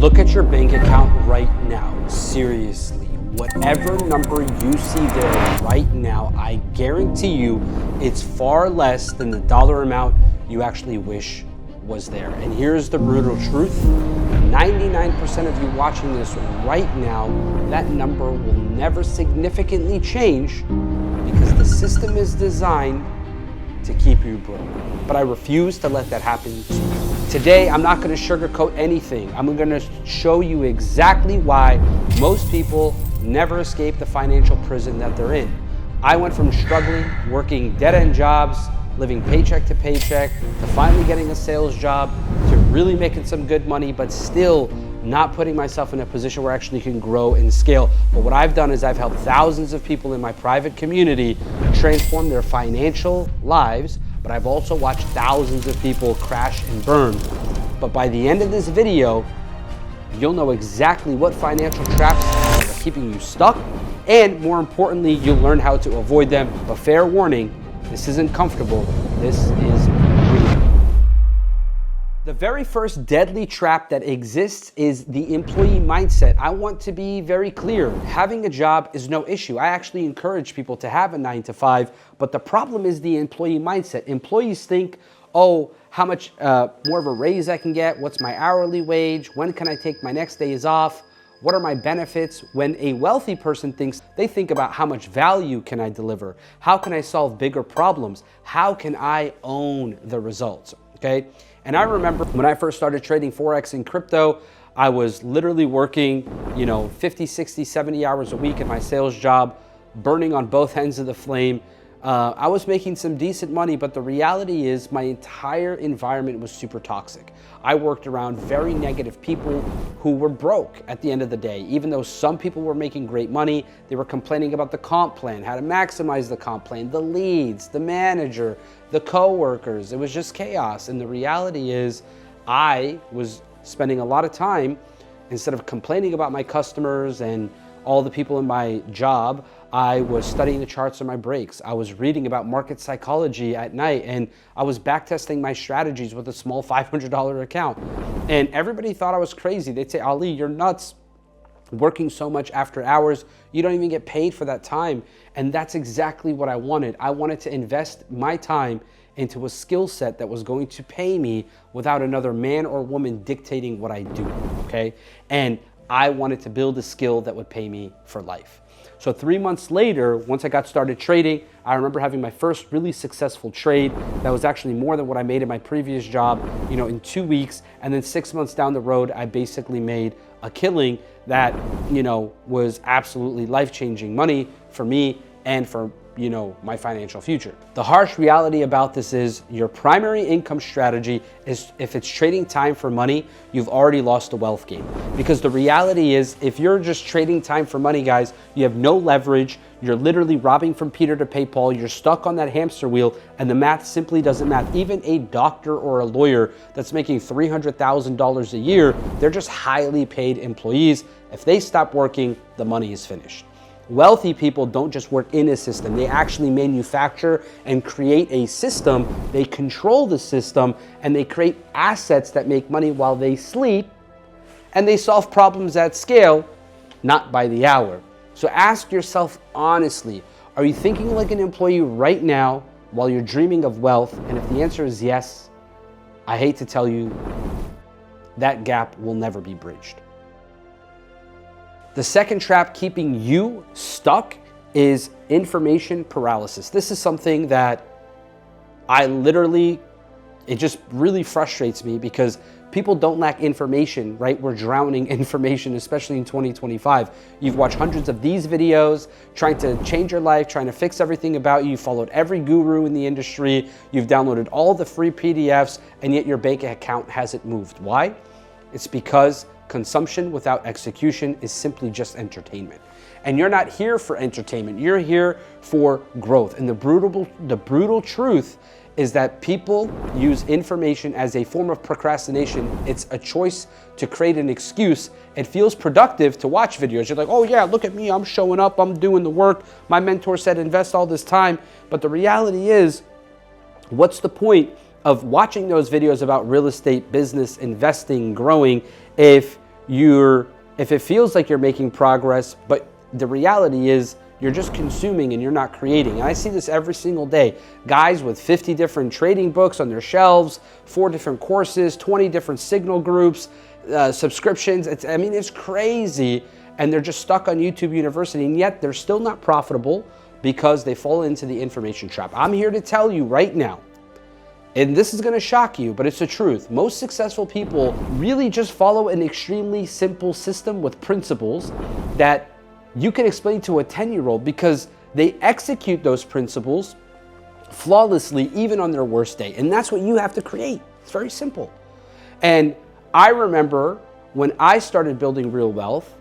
Look at your bank account right now. Seriously, whatever number you see there right now, I guarantee you it's far less than the dollar amount you actually wish was there. And here's the brutal truth. 99% of you watching this right now, that number will never significantly change because the system is designed to keep you broke. But I refuse to let that happen to you. Today, I'm not going to sugarcoat anything. I'm going to show you exactly why most people never escape the financial prison that they're in. I went from struggling, working dead-end jobs, living paycheck to paycheck, to finally getting a sales job, to really making some good money, but still not putting myself in a position where I actually can grow and scale. But what I've done is I've helped thousands of people in my private community transform their financial lives, but I've also watched thousands of people crash and burn. But by the end of this video, you'll know exactly what financial traps are keeping you stuck, and more importantly, you'll learn how to avoid them. But fair warning, this isn't comfortable, this is real. The very first deadly trap that exists is the employee mindset. I want to be very clear. Having a job is no issue. I actually encourage people to have a 9-to-5, but the problem is the employee mindset. Employees think, oh, how much more of a raise I can get? What's my hourly wage? When can I take my next days off? What are my benefits? When a wealthy person thinks, they think about how much value can I deliver? How can I solve bigger problems? How can I own the results? Okay. And I remember when I first started trading Forex and crypto, I was literally working, 50, 60, 70 hours a week in my sales job, burning on both ends of the flame. I was making some decent money, but the reality is my entire environment was super toxic. I worked around very negative people who were broke at the end of the day. Even though some people were making great money, they were complaining about the comp plan, how to maximize the comp plan, the leads, the manager, the coworkers. It was just chaos. And the reality is I was spending a lot of time, instead of complaining about my customers and all the people in my job, I was studying the charts on my breaks. I was reading about market psychology at night, and I was backtesting my strategies with a small $500 account. And everybody thought I was crazy. They'd say, Ali, you're nuts, working so much after hours. You don't even get paid for that time. And that's exactly what I wanted. I wanted to invest my time into a skill set that was going to pay me without another man or woman dictating what I do, okay? And I wanted to build a skill that would pay me for life. So 3 months later, once I got started trading, I remember having my first really successful trade that was actually more than what I made in my previous job, in 2 weeks. And then 6 months down the road, I basically made a killing that, was absolutely life-changing money for me and for my financial future. The harsh reality about this is your primary income strategy is, if it's trading time for money, you've already lost the wealth game. Because the reality is, if you're just trading time for money, guys, you have no leverage. You're literally robbing from Peter to pay Paul. You're stuck on that hamster wheel, and the math simply doesn't math. Even a doctor or a lawyer that's making $300,000 a year, they're just highly paid employees. If they stop working, the money is finished. Wealthy people don't just work in a system. They actually manufacture and create a system. They control the system, and they create assets that make money while they sleep, and they solve problems at scale, not by the hour. So ask yourself honestly, are you thinking like an employee right now while you're dreaming of wealth? And if the answer is yes, I hate to tell you, that gap will never be bridged. The second trap keeping you stuck is information paralysis. This is something that it just really frustrates me because people don't lack information, right? We're drowning in information, especially in 2025. You've watched hundreds of these videos trying to change your life, trying to fix everything about you. You followed every guru in the industry. You've downloaded all the free PDFs, and yet your bank account hasn't moved. Why? It's because consumption without execution is simply just entertainment. And you're not here for entertainment. You're here for growth. And the brutal truth is that people use information as a form of procrastination. It's a choice to create an excuse. It feels productive to watch videos. You're like, oh yeah, look at me, I'm showing up, I'm doing the work. My mentor said invest all this time. But the reality is, what's the point of watching those videos about real estate, business, investing, growing, if if it feels like you're making progress, but the reality is you're just consuming and you're not creating. And I see this every single day. Guys with 50 different trading books on their shelves, 4 different courses, 20 different signal groups, subscriptions. It's crazy. And they're just stuck on YouTube University, and yet they're still not profitable because they fall into the information trap. I'm here to tell you right now, and this is going to shock you, but it's the truth. Most successful people really just follow an extremely simple system with principles that you can explain to a 10-year-old because they execute those principles flawlessly even on their worst day. And that's what you have to create. It's very simple. And I remember when I started building real wealth,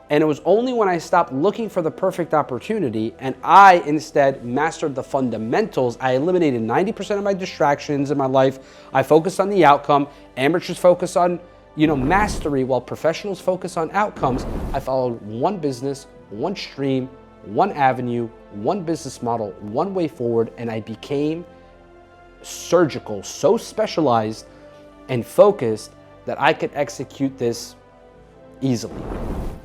and it was only when I stopped looking for the perfect opportunity and I instead mastered the fundamentals. I eliminated 90% of my distractions in my life. I focused on the outcome. Amateurs focus on mastery, while professionals focus on outcomes. I followed one business, one stream, one avenue, one business model, one way forward, and I became surgical, so specialized and focused that I could execute this easily.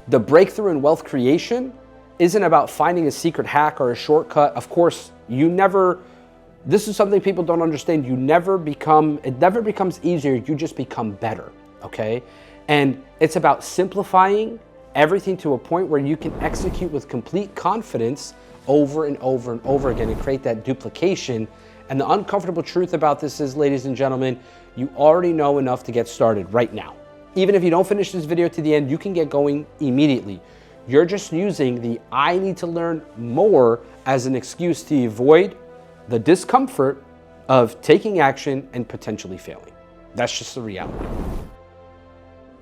The breakthrough in wealth creation isn't about finding a secret hack or a shortcut. Of course, this is something people don't understand. It never becomes easier, you just become better. Okay? And it's about simplifying everything to a point where you can execute with complete confidence over and over and over again and create that duplication. And the uncomfortable truth about this is, ladies and gentlemen, you already know enough to get started right now. Even if you don't finish this video to the end, you can get going immediately. You're just using the I need to learn more as an excuse to avoid the discomfort of taking action and potentially failing. That's just the reality.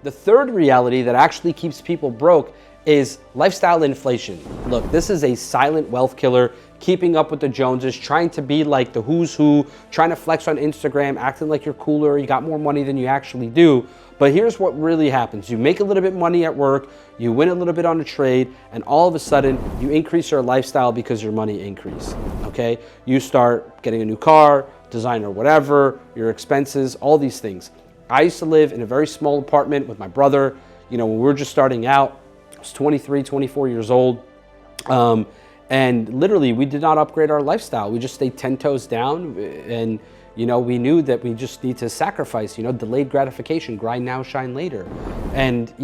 The third reality that actually keeps people broke is lifestyle inflation. Look, this is a silent wealth killer, keeping up with the Joneses, trying to be like the who's who, trying to flex on Instagram, acting like you're cooler, you got more money than you actually do. But here's what really happens. You make a little bit of money at work, you win a little bit on a trade, and all of a sudden you increase your lifestyle because your money increased, okay? You start getting a new car, designer, whatever, your expenses, all these things. I used to live in a very small apartment with my brother. When we were just starting out, I was 23, 24 years old. And literally we did not upgrade our lifestyle. We just stayed 10 toes down, and we knew that we just need to sacrifice, delayed gratification, grind now, shine later. And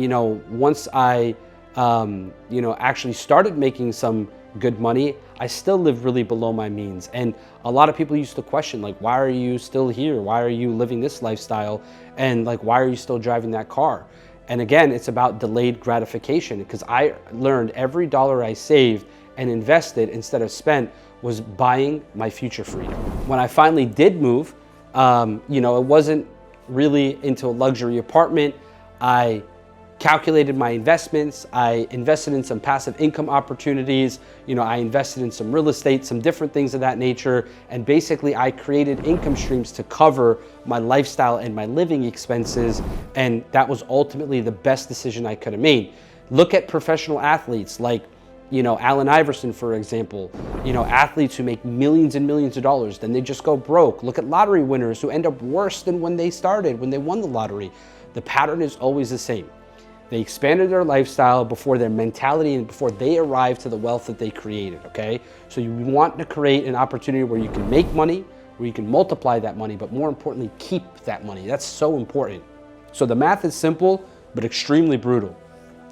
once I actually started making some good money, I still live really below my means. And a lot of people used to question, like, why are you still here? Why are you living this lifestyle? And like, why are you still driving that car? And again, it's about delayed gratification, because I learned every dollar I saved and invested instead of spent was buying my future freedom. When I finally did move, it wasn't really into a luxury apartment. I calculated my investments. I invested in some passive income opportunities. I invested in some real estate, some different things of that nature. And basically I created income streams to cover my lifestyle and my living expenses. And that was ultimately the best decision I could have made. Look at professional athletes like Allen Iverson, for example, athletes who make millions and millions of dollars, then they just go broke. Look at lottery winners who end up worse than when they started, when they won the lottery. The pattern is always the same. They expanded their lifestyle before their mentality and before they arrived to the wealth that they created, okay? So you want to create an opportunity where you can make money, where you can multiply that money, but more importantly, keep that money. That's so important. So the math is simple, but extremely brutal.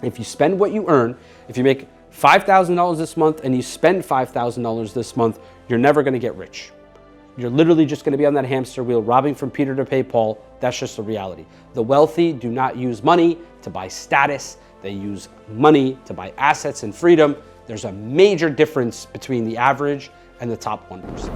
If you spend what you earn, if you make $5,000 this month and you spend $5,000 this month, you're never gonna get rich. You're literally just gonna be on that hamster wheel, robbing from Peter to pay Paul. That's just the reality. The wealthy do not use money to buy status. They use money to buy assets and freedom. There's a major difference between the average and the top 1%.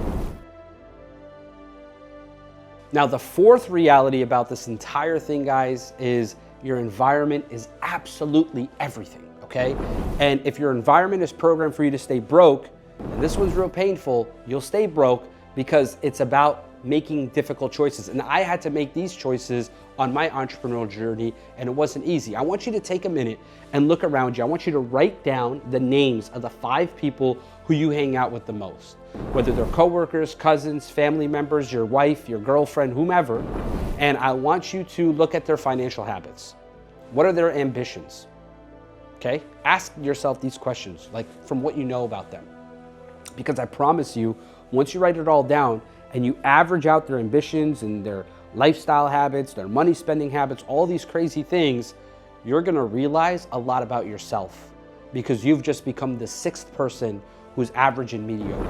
Now, the fourth reality about this entire thing, guys, is your environment is absolutely everything. Okay? And if your environment is programmed for you to stay broke, and this one's real painful, you'll stay broke because it's about making difficult choices. And I had to make these choices on my entrepreneurial journey, and it wasn't easy. I want you to take a minute and look around you. I want you to write down the names of the 5 people who you hang out with the most, whether they're coworkers, cousins, family members, your wife, your girlfriend, whomever. And I want you to look at their financial habits. What are their ambitions? Okay? Ask yourself these questions, like from what you know about them. Because I promise you, once you write it all down and you average out their ambitions and their lifestyle habits, their money spending habits, all these crazy things, you're gonna realize a lot about yourself because you've just become the sixth person who's average and mediocre.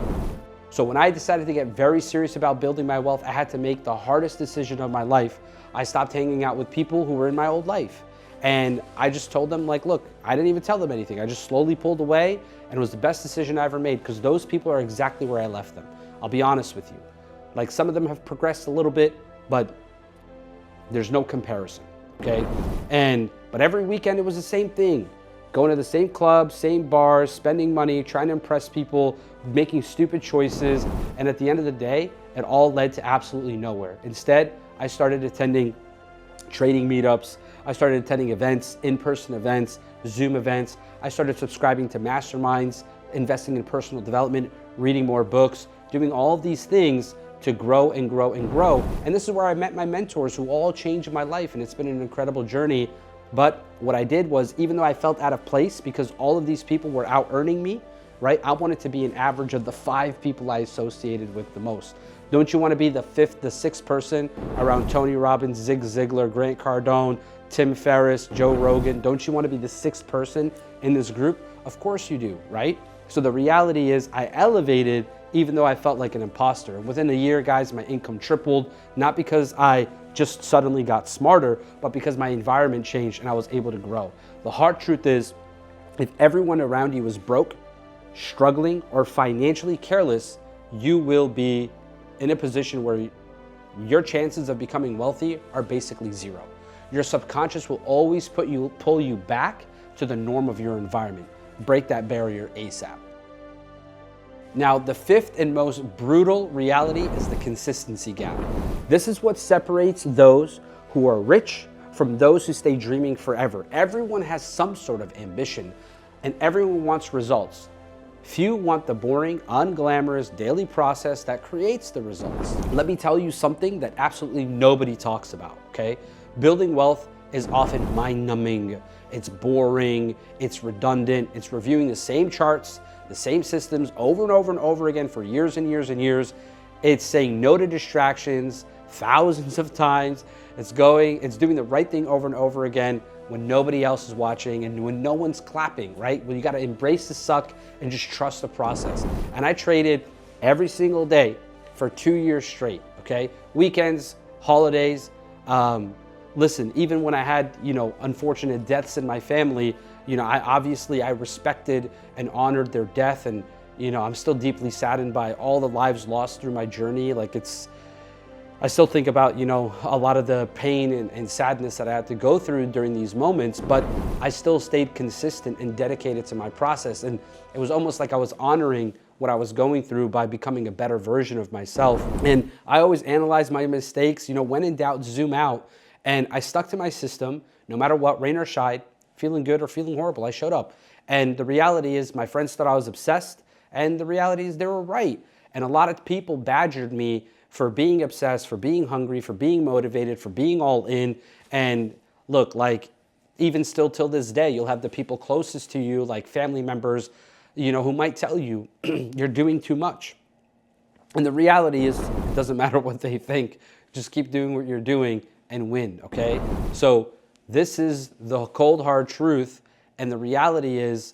So when I decided to get very serious about building my wealth, I had to make the hardest decision of my life. I stopped hanging out with people who were in my old life. And I just told them, like, look, I didn't even tell them anything. I just slowly pulled away, and it was the best decision I ever made because those people are exactly where I left them. I'll be honest with you. Like, some of them have progressed a little bit, but there's no comparison, okay? But every weekend it was the same thing. Going to the same clubs, same bars, spending money, trying to impress people, making stupid choices. And at the end of the day, it all led to absolutely nowhere. Instead, I started attending trading meetups. I started attending events, in-person events, Zoom events. I started subscribing to masterminds, investing in personal development, reading more books, doing all of these things to grow and grow and grow. And this is where I met my mentors who all changed my life, and it's been an incredible journey. But what I did was, even though I felt out of place because all of these people were out earning me, right? I wanted to be an average of the 5 people I associated with the most. Don't you want to be the 5th, the 6th person around Tony Robbins, Zig Ziglar, Grant Cardone, Tim Ferriss, Joe Rogan? Don't you want to be the 6th person in this group? Of course you do, right? So the reality is I elevated even though I felt like an imposter. Within a year, guys, my income tripled, not because I just suddenly got smarter, but because my environment changed and I was able to grow. The hard truth is, if everyone around you is broke, struggling, or financially careless, you will be in a position where your chances of becoming wealthy are basically zero. Your subconscious will always pull you back to the norm of your environment. Break that barrier ASAP. Now, the 5th and most brutal reality is the consistency gap. This is what separates those who are rich from those who stay dreaming forever. Everyone has some sort of ambition, and everyone wants results. Few want the boring, unglamorous daily process that creates the results. Let me tell you something that absolutely nobody talks about, okay? Building wealth is often mind-numbing. It's boring, it's redundant, it's reviewing the same charts, the same systems over and over and over again for years and years and years. It's saying no to distractions thousands of times. It's doing the right thing over and over again when nobody else is watching and when no one's clapping, right? When you gotta embrace the suck and just trust the process. And I traded every single day for 2 years straight, okay? Weekends, holidays. Listen, even when I had, unfortunate deaths in my family, I respected and honored their death, and I'm still deeply saddened by all the lives lost through my journey. I still think about, a lot of the pain and sadness that I had to go through during these moments, but I still stayed consistent and dedicated to my process. And it was almost like I was honoring what I was going through by becoming a better version of myself. And I always analyze my mistakes, when in doubt, zoom out. And I stuck to my system, no matter what, rain or shine, feeling good or feeling horrible, I showed up. And the reality is my friends thought I was obsessed, and the reality is they were right. And a lot of people badgered me for being obsessed, for being hungry, for being motivated, for being all in. And look, even still till this day, you'll have the people closest to you, like family members, who might tell you you're doing too much. And the reality is, it doesn't matter what they think, just keep doing what you're doing and win, okay? So this is the cold hard truth, and the reality is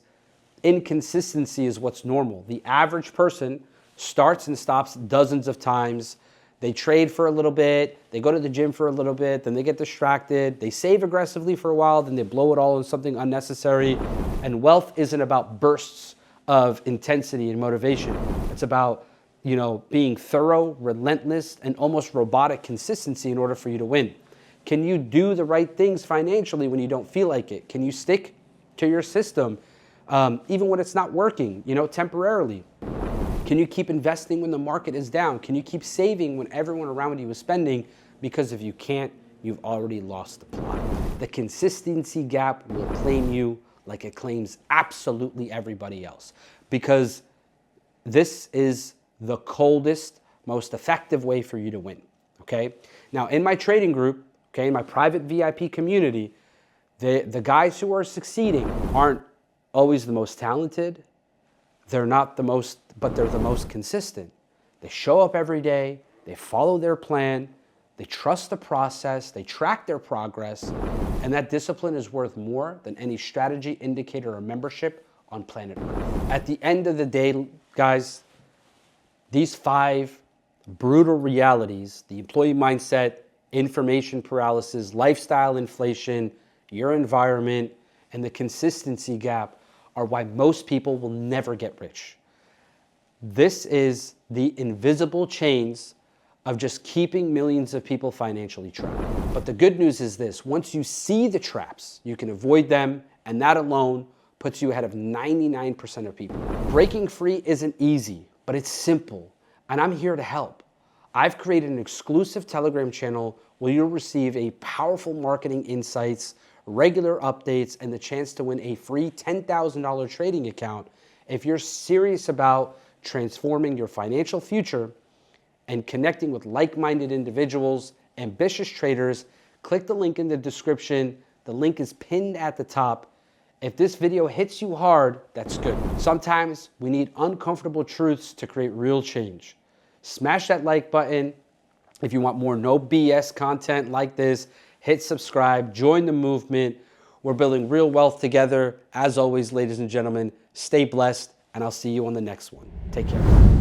inconsistency is what's normal. The average person starts and stops dozens of times. They trade for a little bit, they go to the gym for a little bit, then they get distracted, they save aggressively for a while, then they blow it all on something unnecessary. And wealth isn't about bursts of intensity and motivation. It's about, being thorough, relentless, and almost robotic consistency in order for you to win. Can you do the right things financially when you don't feel like it? Can you stick to your system even when it's not working, temporarily? Can you keep investing when the market is down? Can you keep saving when everyone around you is spending? Because if you can't, you've already lost the plot. The consistency gap will claim you like it claims absolutely everybody else. Because this is the coldest, most effective way for you to win, okay? Now, in my trading group, okay, in my private VIP community, The guys who are succeeding aren't always the most talented. They're not the most, but they're the most consistent. They show up every day, they follow their plan, they trust the process, they track their progress, and that discipline is worth more than any strategy, indicator, or membership on planet Earth. At the end of the day, guys, these 5 brutal realities, the employee mindset, information paralysis, lifestyle inflation, your environment, and the consistency gap are why most people will never get rich. This is the invisible chains of just keeping millions of people financially trapped. But the good news is this: once you see the traps, you can avoid them, and that alone puts you ahead of 99% of people. Breaking free isn't easy, but it's simple, and I'm here to help. I've created an exclusive Telegram channel where you'll receive a powerful marketing insights, regular updates, and the chance to win a free $10,000 trading account if you're serious about transforming your financial future and connecting with like-minded individuals, ambitious traders. Click the link in the description. The link is pinned at the top. If this video hits you hard, that's good. Sometimes we need uncomfortable truths to create real change. Smash that like button. If you want more no BS content like this, hit subscribe, join the movement. We're building real wealth together. As always, ladies and gentlemen, stay blessed, and I'll see you on the next one. Take care.